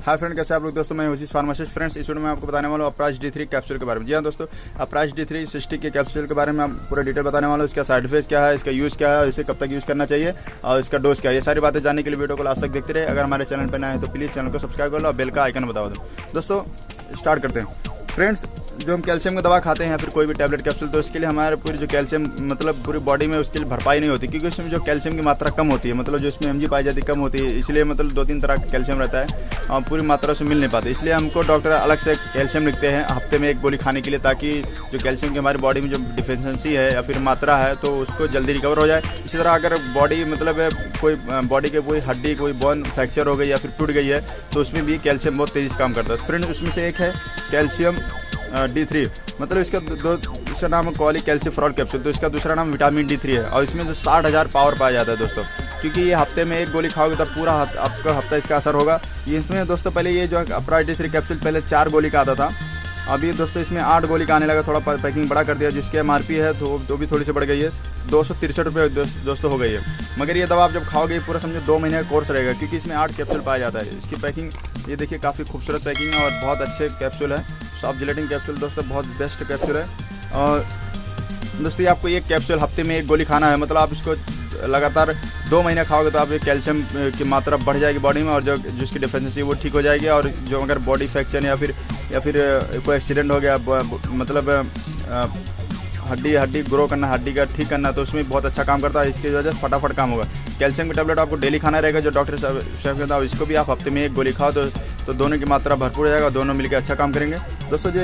Hi friend, कैसे आप लोग दोस्तों। मैं हूँ फार्मासिस्ट। फ्रेंड्स, इस वीडियो में आपको बताने वाला हूँ अपराइज D3 कैप्सूल के बारे में। जी हाँ दोस्तों, अपराइज D3 60 के कैप्सूल के बारे में आप पूरा डिटेल बताने वाला हूँ। इसका साइड इफेक्ट क्या है, इसका यूज़ क्या है, इसे कब तक यूज़ करना चाहिए और इसका डोज क्या है, ये सारी बातें जानने के लिए वीडियो को लास्ट तक देखते रहे। अगर हमारे चैनल पर नए हैं तो प्लीज़ चैनल को सब्सक्राइब कर लो और बेल का आइकन बता दो। दोस्तों स्टार्ट करते हैं। फ्रेंड्स, जो हम कैल्शियम की दवा खाते हैं या फिर कोई भी टैबलेट कैप्सूल, तो इसके लिए हमारे पूरी जो कैल्शियम मतलब पूरी बॉडी में उसके लिए भरपाई नहीं होती, क्योंकि उसमें जो कैल्शियम की मात्रा कम होती है, मतलब जो इसमें mg पाई जाती है कम होती है। इसलिए मतलब 2-3 तरह का कैल्शियम रहता है और पूरी मात्रा से मिल नहीं पाती। इसलिए हमको डॉक्टर अलग से कैल्शियम लिखते हैं हफ्ते में 1 गोली खाने के लिए, ताकि जो कैल्शियम की हमारी बॉडी में जो डिफिशियंसी है या फिर मात्रा है तो उसको जल्दी रिकवर हो जाए। इसी तरह अगर बॉडी मतलब कोई बॉडी के कोई हड्डी कोई बोन फ्रैक्चर हो गई या फिर टूट गई है तो उसमें भी कैल्शियम बहुत तेज़ी से काम करता है। फ्रेंड, उसमें से एक है कैल्शियम D3, मतलब इसका दूसरा नाम है कोलेकैल्सिफेरॉल कैप्सूल, तो इसका दूसरा नाम विटामिन D3 है। और इसमें जो 60,000 पावर पाया जाता है दोस्तों, क्योंकि ये हफ्ते में 1 गोली खाओगे तब पूरा आपका हफ्ता इसका असर होगा। ये इसमें दोस्तों पहले ये जो अपराइज D3 कैप्सूल पहले 4 गोली का आता था, अभी दोस्तों इसमें 8 गोली का आने लगा। थोड़ा पैकिंग बड़ा कर दिया, जिसके MRP है तो भी थोड़ी सी बढ़ गई है, 263 रुपये दोस्तों हो गई है। मगर ये दवा आप जब खाओगे पूरा समझो 2 महीने का कोर्स रहेगा, क्योंकि इसमें 8 कैप्सूल पाया जाता है। इसकी पैकिंग ये देखिए, काफ़ी खूबसूरत पैकिंग है और बहुत अच्छे कैप्सूल है। सॉफ्ट जिलेटिन कैप्सूल दोस्तों बहुत बेस्ट कैप्सूल है। और दोस्तों आपको एक कैप्सूल हफ्ते में 1 गोली खाना है, मतलब आप इसको लगातार 2 महीने खाओगे तो आप कैल्शियम की मात्रा बढ़ जाएगी बॉडी में, और जो जिसकी डिफिशियंसी वो ठीक हो जाएगी। और जो अगर बॉडी फ्रैक्चर या फिर कोई एक्सीडेंट हो गया, मतलब हड्डी ग्रो करना, हड्डी का ठीक करना, तो उसमें बहुत अच्छा काम करता है। इसकी वजह से फटाफट काम होगा। कैल्शियम की टैबलेट आपको डेली खाना रहेगा, जो डॉक्टर साहब कहता है। इसको भी आप हफ्ते में 1 गोली खाओ तो दोनों की मात्रा भरपूर हो जाएगा, दोनों मिलकर अच्छा काम करेंगे। दोस्तों जो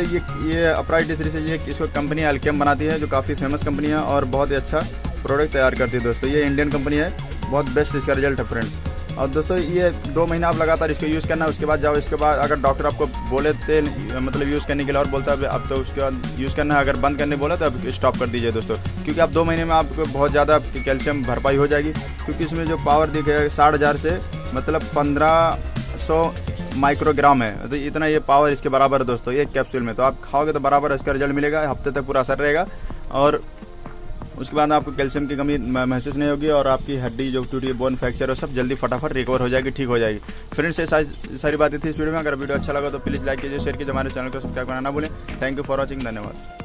ये अपराइज D3 से इसको कंपनी अल्केम बनाती है, जो काफ़ी फेमस कंपनी है और बहुत ही अच्छा प्रोडक्ट तैयार करती है। दोस्तों ये इंडियन कंपनी है, बहुत बेस्ट इसका रिजल्ट है फ्रेंड्स। और दोस्तों ये 2 महीना आप लगातार इसको यूज़ करना है। उसके बाद जाओ, इसके बाद अगर डॉक्टर आपको बोले थे मतलब यूज़ करने के लिए और बोलता है अब तो उसके बाद यूज़ करना है, अगर बंद करने बोला तो अब स्टॉप कर दीजिए दोस्तों, क्योंकि आप 2 महीने में आपको बहुत ज़्यादा कैल्शियम भरपाई हो जाएगी। क्योंकि इसमें जो पावर दी गई है 60,000 से मतलब 1500 माइक्रोग्राम है, तो इतना ये पावर इसके बराबर है दोस्तों एक कैप्सूल में। तो आप खाओगे तो बराबर इसका रिजल्ट मिलेगा, हफ्ते तक पूरा असर रहेगा और उसके बाद आपको कैल्शियम की कमी महसूस नहीं होगी और आपकी हड्डी जो टूटी बोन फ्रैक्चर है सब जल्दी फटाफट रिकवर हो जाएगी, ठीक हो जाएगी। फ्रेंड्स, ये सारी बातें थी इस वीडियो में। अगर वीडियो अच्छा लगा तो प्लीज़ लाइक कीजिए, शेयर कीजिए, हमारे चैनल को सब्सक्राइब करना ना भूलें। थैंक यू फॉर वॉचिंग, धन्यवाद।